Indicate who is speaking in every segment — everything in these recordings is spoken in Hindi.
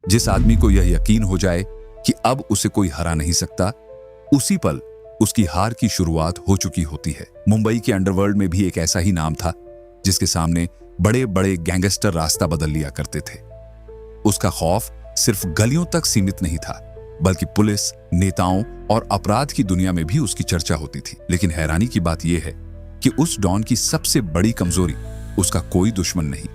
Speaker 1: जिस आदमी को यह यकीन हो जाए कि अब उसे कोई हरा नहीं सकता, उसी पल उसकी हार की शुरुआत हो चुकी होती है। मुंबई के अंडरवर्ल्ड में भी एक ऐसा ही नाम था जिसके सामने बड़े बड़े गैंगस्टर रास्ता बदल लिया करते थे। उसका खौफ सिर्फ गलियों तक सीमित नहीं था, बल्कि पुलिस, नेताओं और अपराध की दुनिया में भी उसकी चर्चा होती थी। लेकिन हैरानी की बात यह है कि उस डॉन की सबसे बड़ी कमजोरी उसका कोई दुश्मन नहीं,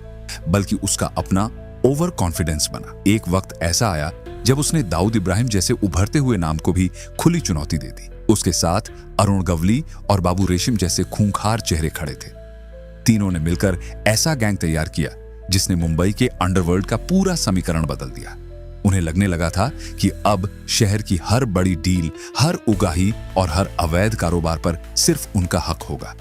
Speaker 1: बल्कि उसका अपना ओवर कॉन्फिडेंस बना। एक वक्त ऐसा आया जब उसने दाऊद इब्राहिम जैसे उभरते हुए नाम को भी खुली चुनौती दे दी। उसके साथ अरुण गवली और बाबू रेशम जैसे खूंखार चेहरे खड़े थे। तीनों ने मिलकर ऐसा गैंग तैयार किया जिसने मुंबई के अंडरवर्ल्ड का पूरा समीकरण बदल दिया। उन्हें लगने लगा था कि अब शहर की हर बड़ी डील, हर उगाही और हर अवैध कारोबार पर सिर्फ उनका हक होगा।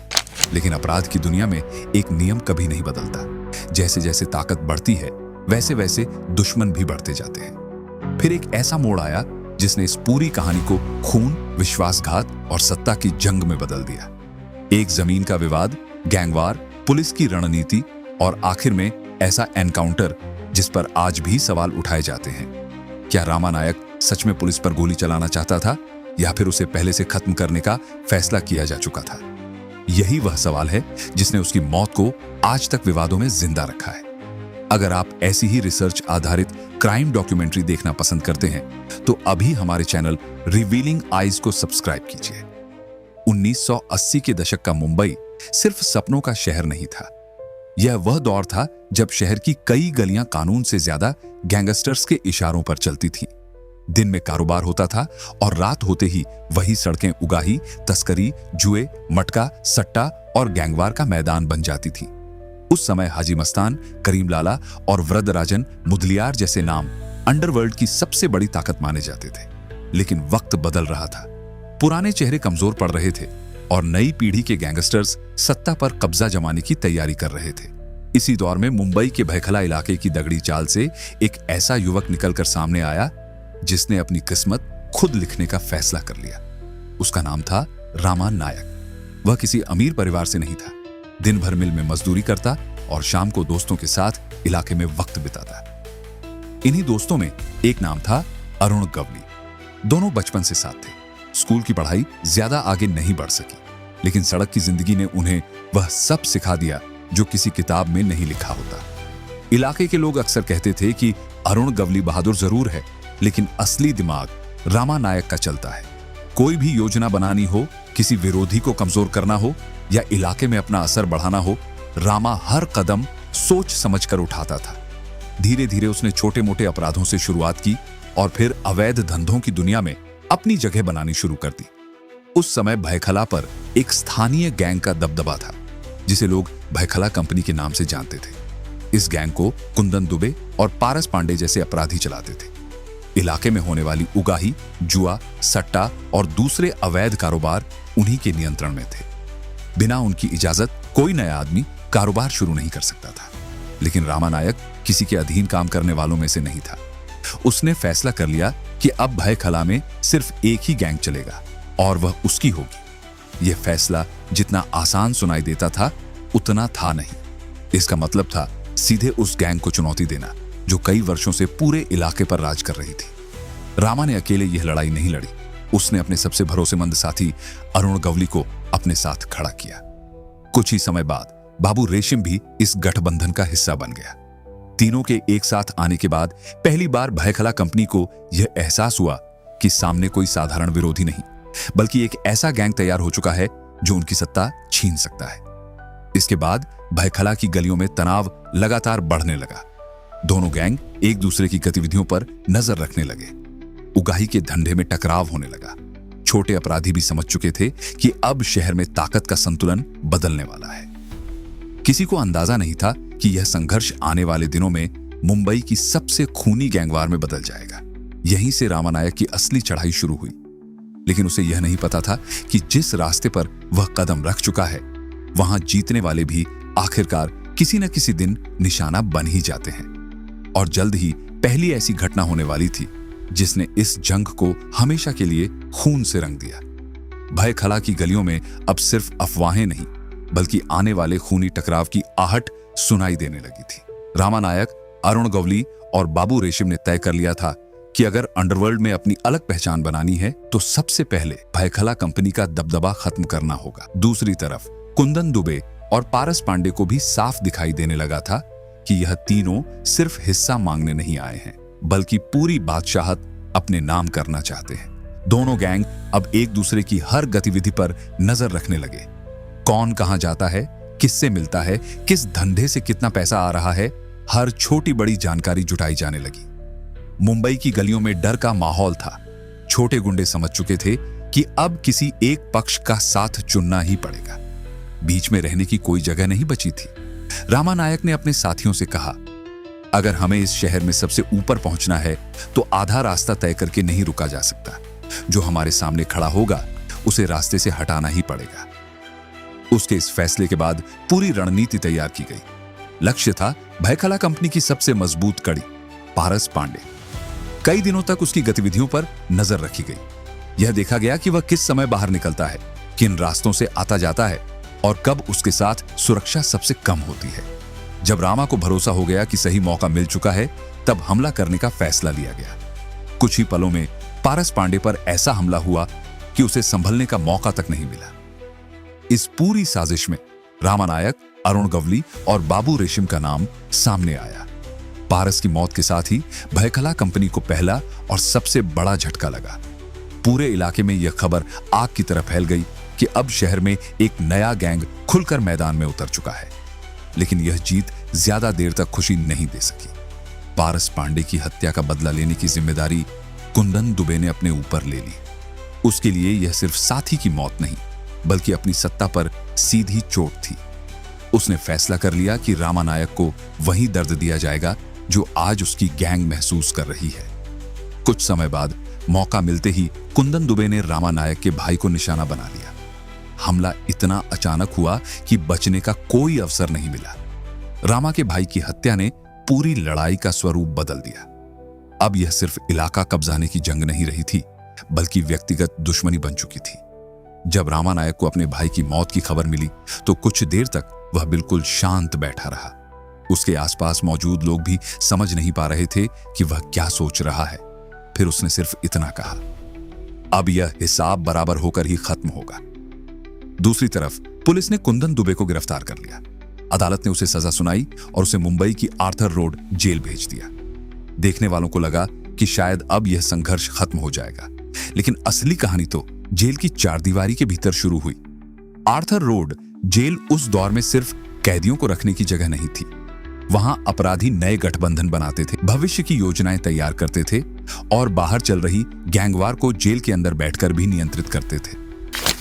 Speaker 1: लेकिन अपराध की दुनिया में एक नियम कभी नहीं बदलता। जैसे जैसे ताकत बढ़ती है, वैसे वैसे दुश्मन भी बढ़ते जाते हैं। फिर एक ऐसा मोड़ आया जिसने इस पूरी कहानी को खून, विश्वासघात और सत्ता की जंग में बदल दिया। एक जमीन का विवाद, गैंगवार, पुलिस की रणनीति और आखिर में ऐसा एनकाउंटर जिस पर आज भी सवाल उठाए जाते हैं। क्या रामा नायक सच में पुलिस पर गोली चलाना चाहता था, या फिर उसे पहले से खत्म करने का फैसला किया जा चुका था? यही वह सवाल है जिसने उसकी मौत को आज तक विवादों में जिंदा रखा है। अगर आप ऐसी ही रिसर्च आधारित क्राइम डॉक्यूमेंट्री देखना पसंद करते हैं तो अभी हमारे चैनल रिवीलिंग आइज को सब्सक्राइब कीजिए। 1980 के दशक का मुंबई सिर्फ सपनों का शहर नहीं था। यह वह दौर था जब शहर की कई गलियां कानून से ज्यादा गैंगस्टर्स के इशारों पर चलती थीं। दिन में कारोबार होता था और रात होते ही वही सड़कें उगाही, तस्करी, जुए, मटका, सट्टा और गैंगवार का मैदान बन जाती थी। उस समय हाजी मस्तान, करीम लाला और वरदराजन मुदलियार जैसे नाम अंडरवर्ल्ड की सबसे बड़ी ताकत माने जाते थे। लेकिन वक्त बदल रहा था। पुराने चेहरे कमजोर पड़ रहे थे और नई पीढ़ी के गैंगस्टर्स सत्ता पर कब्जा जमाने की तैयारी कर रहे थे। इसी दौर में मुंबई के भयखला इलाके की दगड़ी चाल से एक ऐसा युवक निकलकर सामने आया जिसने अपनी किस्मत खुद लिखने का फैसला कर लिया। उसका नाम था रामा नायक। वह किसी अमीर परिवार से नहीं था। दिन भर मिल में मजदूरी करता और शाम को दोस्तों के साथ इलाके में वक्त बिताता। इन्हीं दोस्तों में एक नाम था अरुण गवली। दोनों बचपन से साथ थे। स्कूल की पढ़ाई ज्यादा आगे नहीं बढ़ सकी, लेकिन सड़क की जिंदगी ने उन्हें वह सब सिखा दिया जो किसी किताब में नहीं लिखा होता। इलाके के लोग अक्सर कहते थे कि अरुण गवली बहादुर जरूर है, लेकिन असली दिमाग रामा नायक का चलता है। कोई भी योजना बनानी हो, किसी विरोधी को कमजोर करना हो या इलाके में अपना असर बढ़ाना हो, रामा हर कदम सोच समझकर उठाता था। धीरे धीरे उसने छोटे मोटे अपराधों से शुरुआत की और फिर अवैध धंधों की दुनिया में अपनी जगह बनानी शुरू कर दी। उस समय भयखला पर एक स्थानीय गैंग का दबदबा था जिसे लोग भयखला कंपनी के नाम से जानते थे। इस गैंग को कुंदन दुबे और पारस पांडे जैसे अपराधी चलाते थे। इलाके में होने वाली उगाही, जुआ, सट्टा और दूसरे अवैध कारोबार उन्हीं के नियंत्रण में थे। बिना उनकी इजाजत कोई नया आदमी कारोबार शुरू नहीं कर सकता था। लेकिन रामा नायक किसी के अधीन काम करने वालों में से नहीं था। उसने फैसला कर लिया कि अब भयखला में सिर्फ एक ही गैंग चलेगा और वह उसकी होगी। यह फैसला जितना आसान सुनाई देता था, उतना था नहीं। इसका मतलब था सीधे उस गैंग को चुनौती देना जो कई वर्षों से पूरे इलाके पर राज कर रही थी। रामा ने अकेले यह लड़ाई नहीं लड़ी। उसने अपने सबसे भरोसेमंद साथी अरुण गवली को अपने साथ खड़ा किया। कुछ ही समय बाद बाबू रेशम भी इस गठबंधन का हिस्सा बन गया। तीनों के एक साथ आने के बाद पहली बार भयखला कंपनी को यह एहसास हुआ कि सामने कोई साधारण विरोधी नहीं, बल्कि एक ऐसा गैंग तैयार हो चुका है जो उनकी सत्ता छीन सकता है। इसके बाद भयखला की गलियों में तनाव लगातार बढ़ने लगा। दोनों गैंग एक दूसरे की गतिविधियों पर नजर रखने लगे। उगाही के धंधे में टकराव होने लगा। छोटे अपराधी भी समझ चुके थे कि अब शहर में ताकत का संतुलन बदलने वाला है। किसी को अंदाजा नहीं था कि यह संघर्ष आने वाले दिनों में मुंबई की सबसे खूनी गैंगवार में बदल जाएगा। यहीं से रामा नायक की असली चढ़ाई शुरू हुई। लेकिन उसे यह नहीं पता था कि जिस रास्ते पर वह कदम रख चुका है, वहां जीतने वाले भी आखिरकार किसी न किसी दिन निशाना बन ही जाते हैं। और जल्द ही पहली ऐसी घटना होने वाली थी जिसने इस जंग को हमेशा के लिए खून से रंग दिया। भयखला की गलियों में अब सिर्फ अफवाहें नहीं, बल्कि आने वाले खूनी टकराव की आहट सुनाई देने लगी थी। रामा नायक अरुण गवली और बाबू रेशिम ने तय कर लिया था कि अगर अंडरवर्ल्ड में अपनी अलग पहचान बनानी है तो सबसे पहले भायखला कंपनी का दबदबा खत्म करना होगा। दूसरी तरफ कुंदन दुबे और पारस पांडे को भी साफ दिखाई देने लगा था कि यह तीनों सिर्फ हिस्सा मांगने नहीं आए हैं, बल्कि पूरी बादशाहत अपने नाम करना चाहते हैं। दोनों गैंग अब एक दूसरे की हर गतिविधि पर नजर रखने लगे। कौन कहां जाता है, किससे मिलता है, किस धंधे से कितना पैसा आ रहा है, हर छोटी बड़ी जानकारी जुटाई जाने लगी। मुंबई की गलियों में डर का माहौल था। छोटे गुंडे समझ चुके थे कि अब किसी एक पक्ष का साथ चुनना ही पड़ेगा। बीच में रहने की कोई जगह नहीं बची थी। रामा नायक ने अपने साथियों से कहा, अगर हमें इस शहर में सबसे ऊपर पहुंचना है तो आधा रास्ता तय करके नहीं रुका जा सकता। जो हमारे सामने खड़ा होगा उसे रास्ते से हटाना ही पड़ेगा। उसके इस फैसले के बाद पूरी रणनीति तैयार की गई। लक्ष्य था भायखला कंपनी की सबसे मजबूत कड़ी पारस पांडे। कई दिनों तक उसकी गतिविधियों पर नजर रखी गई। यह देखा गया कि वह किस समय बाहर निकलता है, किन रास्तों से आता जाता है और कब उसके साथ सुरक्षा सबसे कम होती है। जब रामा को भरोसा हो गया कि सही मौका मिल चुका है, तब हमला करने का फैसला लिया गया। कुछ ही पलों में पारस पांडे पर ऐसा हमला हुआ कि उसे संभलने का मौका तक नहीं मिला। इस पूरी साजिश में रामा नायक, अरुण गवली और बाबू रेशिम का नाम सामने आया। पारस की मौत के साथ ही भायखला कंपनी को पहला और सबसे बड़ा झटका लगा। पूरे इलाके में यह खबर आग की तरह फैल गई कि अब शहर में एक नया गैंग खुलकर मैदान में उतर चुका है। लेकिन यह जीत ज्यादा देर तक खुशी नहीं दे सकी। पारस पांडे की हत्या का बदला लेने की जिम्मेदारी कुंदन दुबे ने अपने ऊपर ले ली। उसके लिए यह सिर्फ साथी की मौत नहीं, बल्कि अपनी सत्ता पर सीधी चोट थी। उसने फैसला कर लिया कि रामा नायक को वही दर्द दिया जाएगा जो आज उसकी गैंग महसूस कर रही है। कुछ समय बाद मौका मिलते ही कुंदन दुबे ने रामा नायक के भाई को निशाना बना लिया। हमला इतना अचानक हुआ कि बचने का कोई अवसर नहीं मिला। रामा के भाई की हत्या ने पूरी लड़ाई का स्वरूप बदल दिया। अब यह सिर्फ इलाका कब्जाने की जंग नहीं रही थी, बल्कि व्यक्तिगत दुश्मनी बन चुकी थी। जब रामा नायक को अपने भाई की मौत की खबर मिली तो कुछ देर तक वह बिल्कुल शांत बैठा रहा। उसके आसपास मौजूद लोग भी समझ नहीं पा रहे थे कि वह क्या सोच रहा है। फिर उसने सिर्फ इतना कहा, अब यह हिसाब बराबर होकर ही खत्म होगा। दूसरी तरफ पुलिस ने कुंदन दुबे को गिरफ्तार कर लिया। अदालत ने उसे सजा सुनाई और उसे मुंबई की आर्थर रोड जेल भेज दिया। देखने वालों को लगा कि शायद अब यह संघर्ष खत्म हो जाएगा, लेकिन असली कहानी तो जेल की चारदीवारी के भीतर शुरू हुई। आर्थर रोड जेल उस दौर में सिर्फ कैदियों को रखने की जगह नहीं थी। वहां अपराधी नए गठबंधन बनाते थे, भविष्य की योजनाएं तैयार करते थे और बाहर चल रही गैंगवार को जेल के अंदर बैठकर भी नियंत्रित करते थे।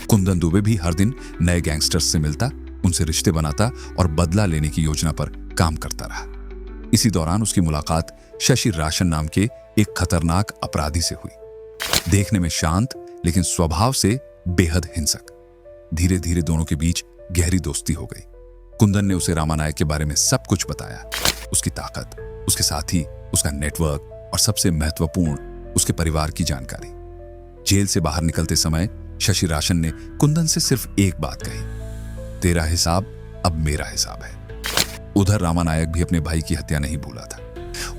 Speaker 1: कुंदन दुबे भी हर दिन नए गैंगस्टर्स से मिलता, उनसे रिश्ते बनाता और बदला लेने की योजना पर काम करता रहा। इसी दौरान उसकी मुलाकात शशि राशन नाम के एक खतरनाक अपराधी से हुई। देखने में शांत लेकिन स्वभाव से बेहद हिंसक। धीरे धीरे दोनों के बीच गहरी दोस्ती हो गई। कुंदन ने उसे रामा नायक के बारे में सब कुछ बताया, उसकी ताकत, उसके साथी, उसका नेटवर्क और सबसे महत्वपूर्ण उसके परिवार की जानकारी। जेल से बाहर निकलते समय शशि राशन ने कुंदन से सिर्फ एक बात कही, तेरा हिसाब अब मेरा हिसाब है। उधर रामा नायक भी अपने भाई की हत्या नहीं भूला था।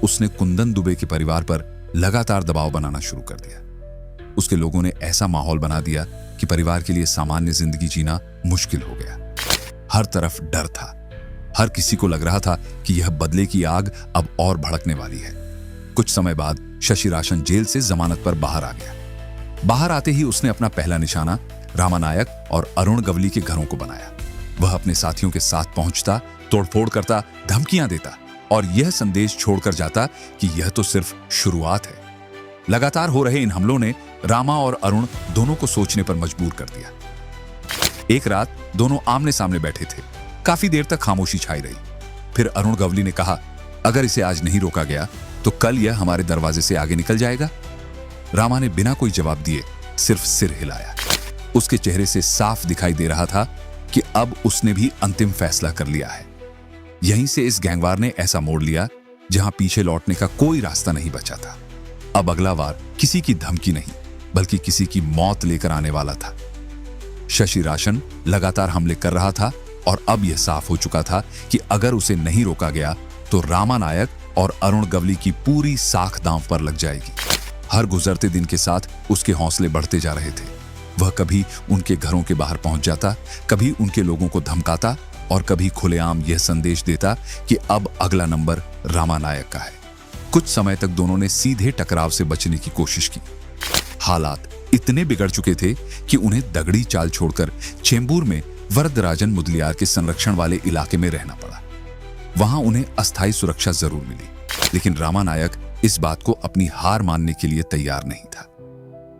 Speaker 1: उसने कुंदन दुबे के परिवार पर लगातार दबाव बनाना शुरू कर दिया। उसके लोगों ने ऐसा माहौल बना दिया कि परिवार के लिए सामान्य जिंदगी जीना मुश्किल हो गया। हर तरफ डर था। हर किसी को लग रहा था कि यह बदले की आग अब और भड़कने वाली है। कुछ समय बाद शशि राशन जेल से जमानत पर बाहर आ गया। बाहर आते ही उसने अपना पहला निशाना रामा नायक और अरुण गवली के घरों को बनाया। वह अपने साथियों के साथ पहुंचता, तोड़फोड़ करता, धमकियां देता और यह संदेश छोड़कर जाता कि यह तो सिर्फ शुरुआत है। लगातार हो रहे इन हमलों ने रामा और अरुण दोनों को सोचने पर मजबूर कर दिया। एक रात दोनों आमने सामने बैठे थे। काफी देर तक खामोशी छाई रही। फिर अरुण गवली ने कहा, अगर इसे आज नहीं रोका गया तो कल यह हमारे दरवाजे से आगे निकल जाएगा। रामा ने बिना कोई जवाब दिए सिर्फ सिर हिलाया। उसके चेहरे से साफ दिखाई दे रहा था कि अब उसने भी अंतिम फैसला कर लिया है। यहीं से इस गैंगवार ने ऐसा मोड़ लिया जहां पीछे लौटने का कोई रास्ता नहीं बचा था। अब अगला वार किसी की धमकी नहीं, बल्कि किसी की मौत लेकर आने वाला था। शशि राशन लगातार हमले कर रहा था और अब यह साफ हो चुका था कि अगर उसे नहीं रोका गया तो रामा नायक और अरुण गवली की पूरी साख दांव पर लग जाएगी। हर गुजरते दिन के साथ उसके हौसले बढ़ते जा रहे थे। वह कभी उनके घरों के बाहर पहुंच जाता, कभी उनके लोगों को धमकाता और कभी खुलेआम यह संदेश देता कि अब अगला नंबर रामा नायक का है। कुछ समय तक दोनों ने सीधे टकराव से बचने की कोशिश की। हालात इतने बिगड़ चुके थे कि उन्हें दगड़ी चाल छोड़कर चेंबूर में वरदराजन मुदलियार के संरक्षण वाले इलाके में रहना पड़ा। वहां उन्हें अस्थायी सुरक्षा जरूर मिली, लेकिन रामा नायक इस बात को अपनी हार मानने के लिए तैयार नहीं था।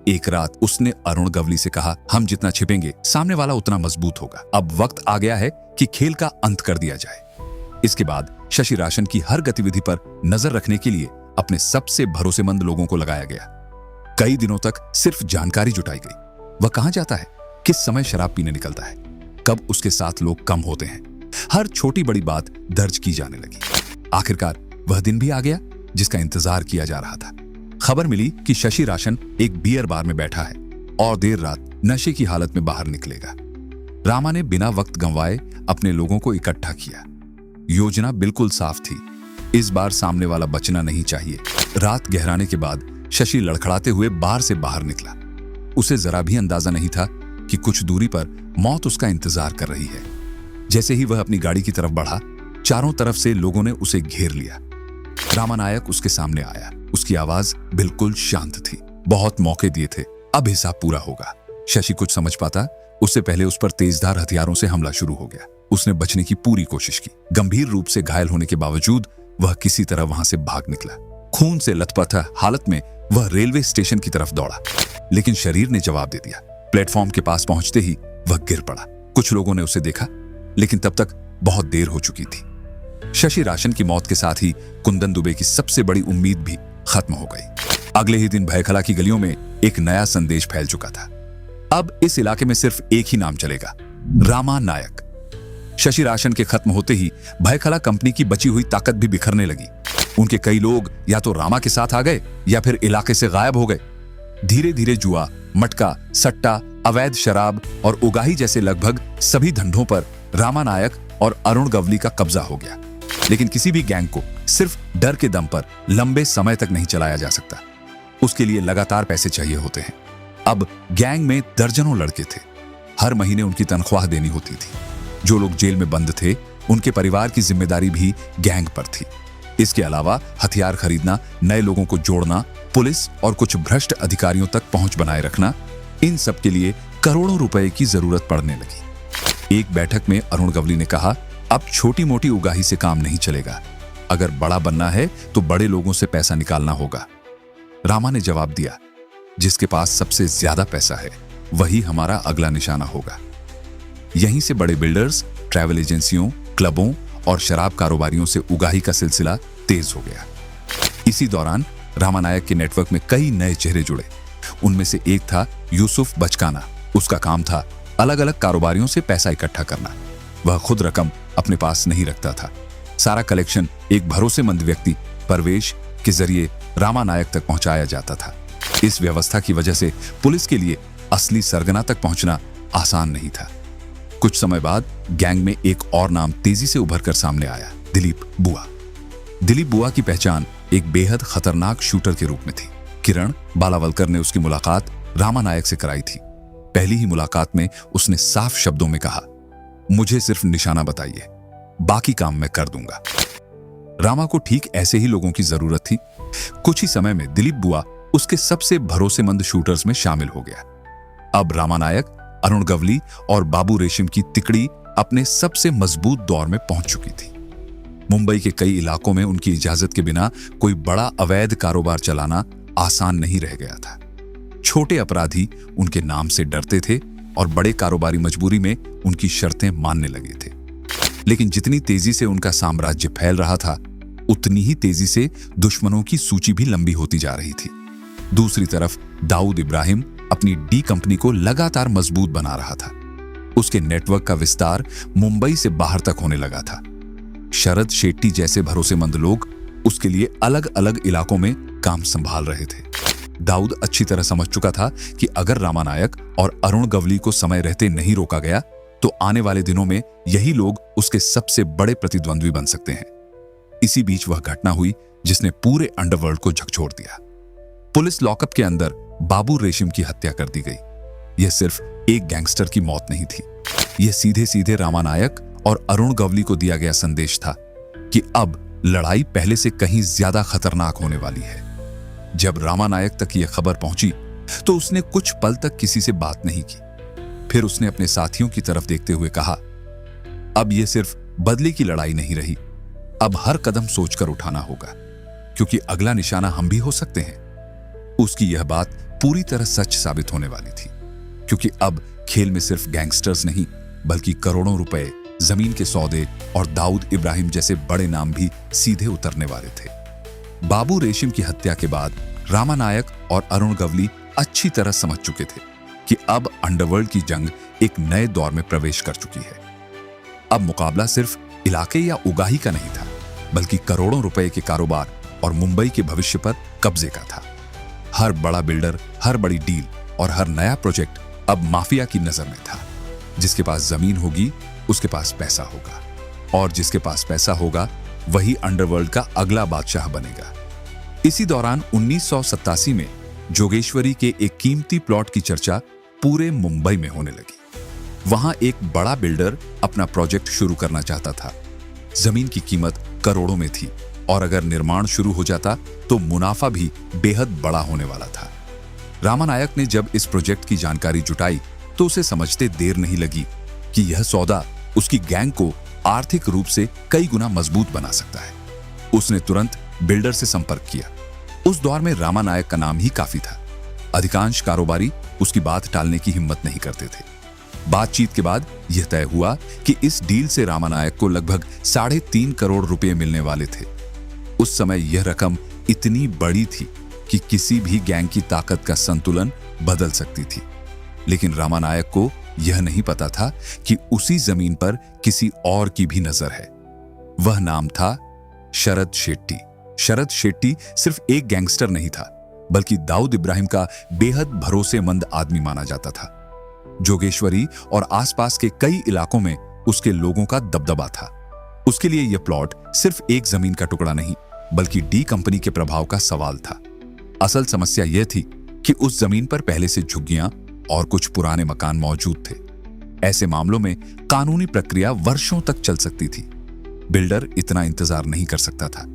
Speaker 1: एक रात उसने अरुण गवली से कहा, हम जितना छिपेंगे सामने वाला उतना मजबूत होगा। अब वक्त आ गया है कि खेल का अंत कर दिया जाए। इसके बाद शशि राशन की हर गतिविधि पर नजर रखने के लिए अपने सबसे भरोसेमंद लोगों को लगाया गया। कई दिनों तक सिर्फ जानकारी जुटाई गई। वह कहां जाता है, किस समय शराब पीने निकलता है, कब उसके साथ लोग कम होते हैं, हर छोटी बड़ी बात दर्ज की जाने लगी। आखिरकार वह दिन भी आ गया जिसका इंतजार किया जा रहा था। खबर मिली कि शशि राशन एक बियर बार में बैठा है और देर रात नशे की हालत में बाहर निकलेगा। रामा ने बिना वक्त गंवाए अपने लोगों को इकट्ठा किया। योजना बिल्कुल साफ थी, इस बार सामने वाला बचना नहीं चाहिए। रात गहराने के बाद शशि लड़खड़ाते हुए बार से बाहर निकला। उसे जरा भी अंदाजा नहीं था कि कुछ दूरी पर मौत उसका इंतजार कर रही है। जैसे ही वह अपनी गाड़ी की तरफ बढ़ा, चारों तरफ से लोगों ने उसे घेर लिया। रामा नायक उसके सामने आया। उसकी आवाज बिल्कुल शांत थी। बहुत मौके दिए थे, अब हिसाब पूरा होगा। शशि कुछ समझ पाता उससे पहले उस पर तेजधार हथियारों से हमला शुरू हो गया। उसने बचने की पूरी कोशिश की। गंभीर रूप से घायल होने के बावजूद वह किसी तरह वहां से भाग निकला। खून से लथपथ हालत में वह रेलवे स्टेशन की तरफ दौड़ा, लेकिन शरीर ने जवाब दे दिया। प्लेटफॉर्म के पास पहुंचते ही वह गिर पड़ा। कुछ लोगों ने उसे देखा, लेकिन तब तक बहुत देर हो चुकी थी। शशि राशन की मौत के साथ ही कुंदन दुबे की सबसे बड़ी उम्मीद भी खत्म हो गई। अगले ही दिन भयखला की गलियों में एक नया संदेश फैल चुका था। अब इस इलाके में सिर्फ एक ही नाम चलेगा, रामा नायक। शशि राशन के खत्म होते ही भयखला कंपनी की बची हुई ताकत भी बिखरने लगी। उनके कई लोग या तो रामा के साथ आ गए या फिर इलाके से गायब हो गए। धीरे धीरे जुआ, मटका, सट्टा, अवैध शराब और उगाही जैसे लगभग सभी धंधों पर रामा नायक और अरुण गवली का कब्जा हो गया। लेकिन किसी भी गैंग को सिर्फ डर के दम पर लंबे समय तक नहीं चलाया जा सकता। उसके लिए लगातार पैसे चाहिए होते हैं। अब गैंग में दर्जनों लड़के थे। हर महीने उनकी तनख्वाह देनी होती थी। जो लोग जेल में बंद थे, उनके परिवार की जिम्मेदारी भी गैंग पर थी। इसके अलावा हथियार खरीदना, नए लोगों को जोड़ना, पुलिस और कुछ भ्रष्ट अधिकारियों तक पहुंच बनाए रखना, इन सब के लिए करोड़ों रुपए की जरूरत पड़ने लगी। एक बैठक में अरुण गवली ने कहा, अब छोटी मोटी उगाही से काम नहीं चलेगा। अगर बड़ा बनना है तो बड़े लोगों से पैसा निकालना होगा। रामा ने जवाब दिया, जिसके पास सबसे ज्यादा पैसा है वही हमारा अगला निशाना होगा। यहीं से बड़े बिल्डर्स, ट्रैवल एजेंसियों, क्लबों और शराब कारोबारियों से उगाही का सिलसिला तेज हो गया। इसी दौरान रामा नायक के नेटवर्क में कई नए चेहरे जुड़े। उनमें से एक था यूसुफ बचकाना। उसका काम था अलग अलग कारोबारियों से पैसा इकट्ठा करना। वह खुद रकम अपने पास नहीं रखता था। सारा कलेक्शन एक भरोसेमंद व्यक्ति परवेश के जरिए रामा नायक तक पहुंचाया जाता था। इस व्यवस्था की वजह से पुलिस के लिए असली सरगना तक पहुंचना आसान नहीं था। कुछ समय बाद गैंग में एक और नाम तेजी से उभरकर सामने आया, दिलीप बुआ। दिलीप बुआ की पहचान एक बेहद खतरनाक शूटर के रूप में थी। किरण बालावलकर ने उसकी मुलाकात रामा नायक से कराई थी। पहली ही मुलाकात में उसने साफ शब्दों में कहा, मुझे सिर्फ निशाना बताइए, बाकी काम मैं कर दूंगा। रामा को ठीक ऐसे ही लोगों की जरूरत थी। कुछ ही समय में दिलीप बुआ उसके सबसे भरोसेमंद शूटर्स में शामिल हो गया। अब रामा नायक, अरुण गवली और बाबू रेशम की तिकड़ी अपने सबसे मजबूत दौर में पहुंच चुकी थी। मुंबई के कई इलाकों में उनकी इजाजत के बिना कोई बड़ा अवैध कारोबार चलाना आसान नहीं रह गया था। छोटे अपराधी उनके नाम से डरते थे और बड़े कारोबारी मजबूरी में उनकी शर्तें मानने लगे थे। लेकिन जितनी तेजी से उनका साम्राज्य फैल रहा था, उतनी ही तेजी से दुश्मनों की सूची भी लंबी होती जा रही थी। दूसरी तरफ दाऊद इब्राहिम अपनी डी कंपनी को लगातार मजबूत बना रहा था। उसके नेटवर्क का विस्तार मुंबई से बाहर तक होने लगा था। शरद शेट्टी जैसे भरोसेमंद लोग उसके लिए अलग अलग इलाकों में काम संभाल रहे थे। दाऊद अच्छी तरह समझ चुका था कि अगर रामा नायक और अरुण गवली को समय रहते नहीं रोका गया तो आने वाले दिनों में यही लोग उसके सबसे बड़े प्रतिद्वंद्वी बन सकते हैं। इसी बीच वह घटना हुई जिसने पूरे अंडरवर्ल्ड को झकझोर दिया। पुलिस लॉकअप के अंदर बाबू रेशम की हत्या कर दी गई। यह सिर्फ एक गैंगस्टर की मौत नहीं थी, यह सीधे सीधे रामानायक और अरुण गवली को दिया गया संदेश था कि अब लड़ाई पहले से कहीं ज्यादा खतरनाक होने वाली है। जब रामानायक तक यह खबर पहुंची तो उसने कुछ पल तक किसी से बात नहीं की। फिर उसने अपने साथियों की तरफ देखते हुए कहा, अब यह सिर्फ बदले की लड़ाई नहीं रही, अब हर कदम सोचकर उठाना होगा, क्योंकि अगला निशाना हम भी हो सकते हैं। उसकी यह बात पूरी तरह सच साबित होने वाली थी, क्योंकि अब खेल में सिर्फ गैंगस्टर्स नहीं बल्कि करोड़ों रुपए, जमीन के सौदे और दाऊद इब्राहिम जैसे बड़े नाम भी सीधे उतरने वाले थे। बाबू रेशम की हत्या के बाद रामानायक और अरुण गवली अच्छी तरह समझ चुके थे कि अब अंडरवर्ल्ड की जंग एक नए दौर में प्रवेश कर चुकी है। अब मुकाबला सिर्फ इलाके या उगाही का नहीं था, बल्कि करोड़ों रुपए के कारोबार और मुंबई के भविष्य पर कब्जे का था। हर बड़ा बिल्डर, हर बड़ी डील और हर नया प्रोजेक्ट अब माफिया की नजर में था। जिसके पास जमीन होगी उसके पास पैसा होगा, और जिसके पास पैसा होगा वही अंडरवर्ल्ड का अगला बादशाह बनेगा। इसी दौरान 1987 में जोगेश्वरी के एक कीमती प्लॉट की चर्चा पूरे मुंबई में होने लगी। वहां एक बड़ा बिल्डर अपना प्रोजेक्ट शुरू करना चाहता था। जमीन की कीमत करोड़ों में थी और अगर निर्माण शुरू हो जाता तो मुनाफा भी बेहद बड़ा होने वाला था। रामानायक ने जब इस प्रोजेक्ट की जानकारी जुटाई तो उसे समझते देर नहीं लगी कि यह सौदा उसकी गैंग को आर्थिक रूप से कई गुना मजबूत बना सकता है। उसने तुरंत बिल्डर से संपर्क किया। उस दौर में रामानायक का नाम ही काफी था। अधिकांश कारोबारी उसकी बात टालने की हिम्मत नहीं करते थे। बातचीत के बाद यह तय हुआ कि इस डील से रामानायक को लगभग 3.5 करोड़ रुपए मिलने वाले थे। उस समय यह रकम इतनी बड़ी थी कि किसी भी गैंग की ताकत का संतुलन बदल सकती थी। लेकिन रामानायक को यह नहीं पता था कि उसी जमीन पर किसी और की भी नजर है। वह नाम था शरद शेट्टी। शरद शेट्टी सिर्फ एक गैंगस्टर नहीं था, बल्कि दाऊद इब्राहिम का बेहद भरोसेमंद आदमी माना जाता था। जोगेश्वरी और आसपास के कई इलाकों में उसके लोगों का दबदबा था। उसके लिए यह प्लॉट सिर्फ एक जमीन का टुकड़ा नहीं, बल्कि डी कंपनी के प्रभाव का सवाल था। असल समस्या यह थी कि उस जमीन पर पहले से झुग्गियां और कुछ पुराने मकान मौजूद थे। ऐसे मामलों में कानूनी प्रक्रिया वर्षों तक चल सकती थी। बिल्डर इतना इंतजार नहीं कर सकता था।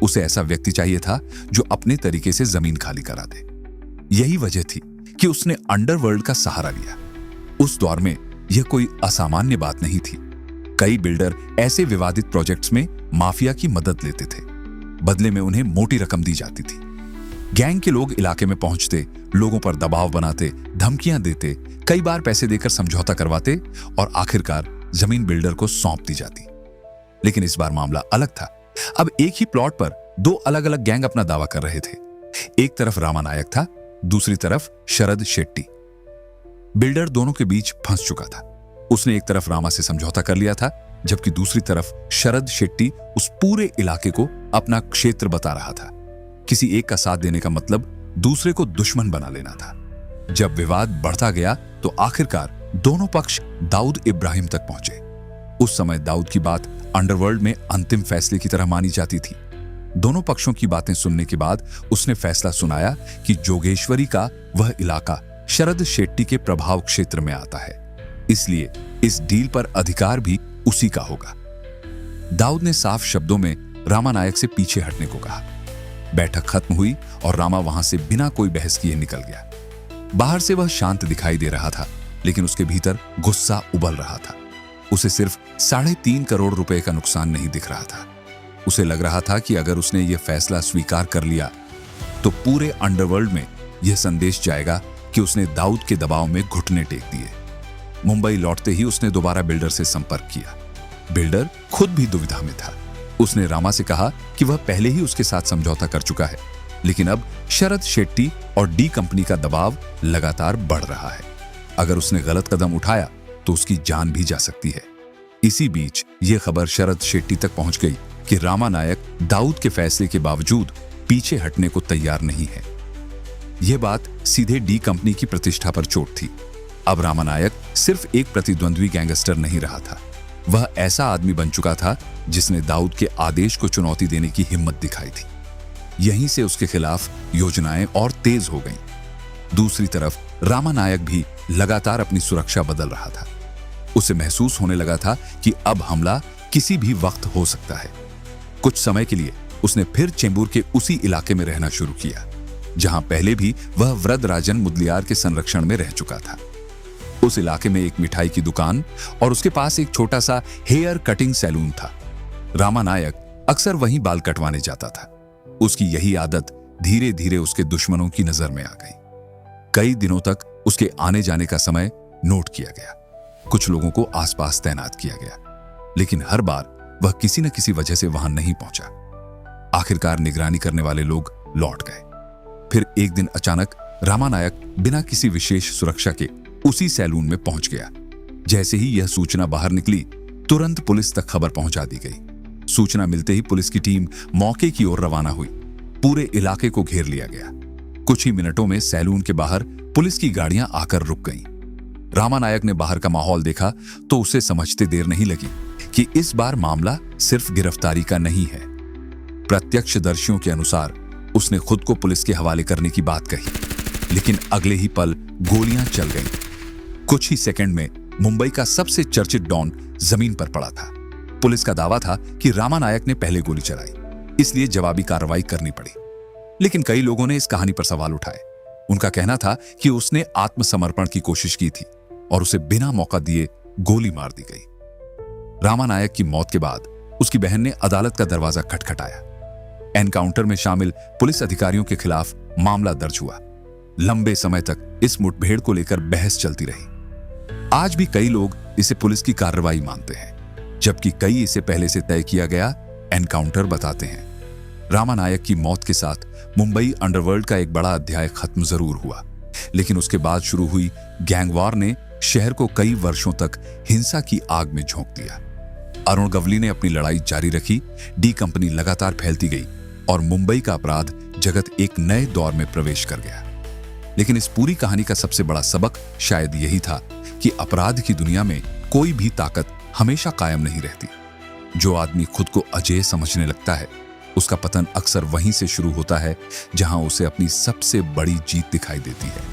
Speaker 1: उसे ऐसा व्यक्ति चाहिए था जो अपने तरीके से जमीन खाली करा दे। यही वजह थी कि उसने अंडरवर्ल्ड का सहारा लिया। उस दौर में यह कोई असामान्य बात नहीं थी। कई बिल्डर ऐसे विवादित प्रोजेक्ट्स में माफिया की मदद लेते थे। बदले में उन्हें मोटी रकम दी जाती थी। गैंग के लोग इलाके में पहुंचते, लोगों पर दबाव बनाते, धमकियां देते, कई बार पैसे देकर समझौता करवाते और आखिरकार जमीन बिल्डर को सौंप दी जाती। लेकिन इस बार मामला अलग था। अब एक ही प्लॉट पर दो अलग अलग गैंग अपना दावा कर रहे थे। एक तरफ रामानायक था, दूसरी तरफ शरद शेट्टी। बिल्डर दोनों के बीच फंस चुका था। उसने एक तरफ रामा से समझौता कर लिया था, जबकि दूसरी तरफ शरद शेट्टी उस पूरे इलाके को अपना क्षेत्र बता रहा था। किसी एक का साथ देने का मतलब दूसरे को दुश्मन बना लेना था। जब विवाद बढ़ता गया तो आखिरकार दोनों पक्ष दाऊद इब्राहिम तक पहुंचे। उस समय दाऊद की बात अंडरवर्ल्ड में अंतिम फैसले की तरह मानी जाती थी। दोनों पक्षों की बातें सुनने के बाद उसने फैसला सुनाया कि जोगेश्वरी का वह इलाका शरद शेट्टी के प्रभाव क्षेत्र में आता है, इसलिए इस डील पर अधिकार भी उसी का होगा। दाऊद ने साफ शब्दों में रामानायक से पीछे हटने को कहा। बैठक खत्म हुई और रामा वहां से बिना कोई बहस किए निकल गया। बाहर से वह शांत दिखाई दे रहा था, लेकिन उसके भीतर गुस्सा उबल रहा था। उसे सिर्फ 3.5 करोड़ रुपए का नुकसान नहीं दिख रहा था। उसे लग रहा था कि अगर उसने यह फैसला स्वीकार कर लिया तो पूरे अंडरवर्ल्ड में यह संदेश जाएगा कि उसने दाऊद के दबाव में घुटने टेक दिए। मुंबई लौटते ही उसने दोबारा बिल्डर से संपर्क किया। बिल्डर खुद भी दुविधा में था। उसने रामा से कहा कि वह पहले ही उसके साथ समझौता कर चुका है, लेकिन अब शरद शेट्टी और डी कंपनी का दबाव लगातार बढ़ रहा है। अगर उसने गलत कदम उठाया तो उसकी जान भी जा सकती है। इसी बीच यह खबर शरद शेट्टी तक पहुंच गई कि रामानायक दाऊद के फैसले के बावजूद पीछे हटने को तैयार नहीं है। यह बात सीधे डी कंपनी की प्रतिष्ठा पर चोट थी। अब रामानायक सिर्फ एक प्रतिद्वंद्वी गैंगस्टर नहीं रहा था, वह ऐसा आदमी बन चुका था जिसने दाऊद के आदेश को चुनौती देने की हिम्मत दिखाई थी। यहीं से उसके खिलाफ योजनाएं और तेज हो गईं। दूसरी तरफ रामानायक भी लगातार अपनी सुरक्षा बदल रहा था। उसे महसूस होने लगा था कि अब हमला किसी भी वक्त हो सकता है। कुछ समय के लिए उसने फिर चेंबूर के उसी इलाके में रहना शुरू किया जहां पहले भी वह वरदराजन मुदलियार के संरक्षण में रह चुका था। उस इलाके में एक मिठाई की दुकान और उसके पास एक छोटा सा हेयर कटिंग सैलून था। रामानायक अक्सर वहीं बाल कटवाने जाता था। उसकी यही आदत धीरे धीरे उसके दुश्मनों की नजर में आ गई। कई दिनों तक उसके आने जाने का समय नोट किया गया। कुछ लोगों को आसपास तैनात किया गया, लेकिन हर बार वह किसी न किसी वजह से वहां नहीं पहुंचा। आखिरकार निगरानी करने वाले लोग लौट गए। फिर एक दिन अचानक रामानायक बिना किसी विशेष सुरक्षा के उसी सैलून में पहुंच गया। जैसे ही यह सूचना बाहर निकली, तुरंत पुलिस तक खबर पहुंचा दी गई। सूचना मिलते ही पुलिस की टीम मौके की ओर रवाना हुई। पूरे इलाके को घेर लिया गया। कुछ ही मिनटों में सैलून के बाहर पुलिस की गाड़ियां आकर रुक गईं। रामानायक ने बाहर का माहौल देखा तो उसे समझते देर नहीं लगी कि इस बार मामला सिर्फ गिरफ्तारी का नहीं है। प्रत्यक्षदर्शियों के अनुसार उसने खुद को पुलिस के हवाले करने की बात कही, लेकिन अगले ही पल गोलियां चल गईं। कुछ ही सेकंड में मुंबई का सबसे चर्चित डॉन जमीन पर पड़ा था। पुलिस का दावा था कि रामानायक ने पहले गोली चलाई, इसलिए जवाबी कार्रवाई करनी पड़ी। लेकिन कई लोगों ने इस कहानी पर सवाल उठाए। उनका कहना था कि उसने आत्मसमर्पण की कोशिश की थी और उसे बिना मौका दिए गोली मार दी गई। रामानायक की मौत के बाद उसकी बहन ने अदालत का दरवाजा खटखटाया। एनकाउंटर में शामिल पुलिस अधिकारियों के खिलाफ मामला दर्ज हुआ। लंबे समय तक इस मुठभेड़ को लेकर बहस चलती रही। आज भी कई लोग इसे पुलिस की कार्रवाई मानते हैं, जबकि कई इसे पहले से तय किया गया एनकाउंटर बताते हैं। रामानायक की मौत के साथ मुंबई अंडरवर्ल्ड का एक बड़ा अध्याय खत्म जरूर हुआ, लेकिन उसके बाद शुरू हुई गैंगवार ने शहर को कई वर्षों तक हिंसा की आग में झोंक दिया। अरुण गवली ने अपनी लड़ाई जारी रखी। डी कंपनी लगातार फैलती गई और मुंबई का अपराध जगत एक नए दौर में प्रवेश कर गया। लेकिन इस पूरी कहानी का सबसे बड़ा सबक शायद यही था कि अपराध की दुनिया में कोई भी ताकत हमेशा कायम नहीं रहती। जो आदमी खुद को अजेय समझने लगता है, उसका पतन अक्सर वहीं से शुरू होता है जहां उसे अपनी सबसे बड़ी जीत दिखाई देती है।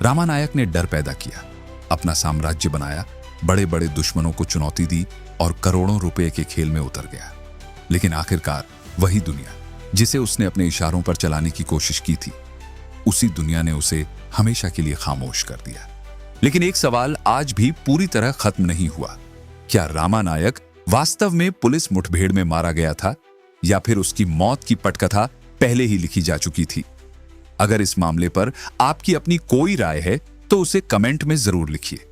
Speaker 1: रामानायक ने डर पैदा किया, अपना साम्राज्य बनाया, बड़े बड़े दुश्मनों को चुनौती दी और करोड़ों रुपए के खेल में उतर गया। लेकिन आखिरकार वही दुनिया जिसे उसने अपने इशारों पर चलाने की कोशिश की थी, उसी दुनिया ने उसे हमेशा के लिए खामोश कर दिया। लेकिन एक सवाल आज भी पूरी तरह खत्म नहीं हुआ। क्या रामानायक वास्तव में पुलिस मुठभेड़ में मारा गया था, या फिर उसकी मौत की पटकथा पहले ही लिखी जा चुकी थी? अगर इस मामले पर आपकी अपनी कोई राय है तो उसे कमेंट में जरूर लिखिए।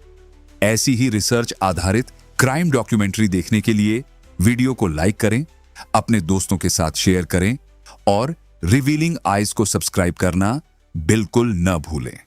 Speaker 1: ऐसी ही रिसर्च आधारित क्राइम डॉक्यूमेंट्री देखने के लिए वीडियो को लाइक करें, अपने दोस्तों के साथ शेयर करें और रिवीलिंग आइज को सब्सक्राइब करना बिल्कुल न भूलें।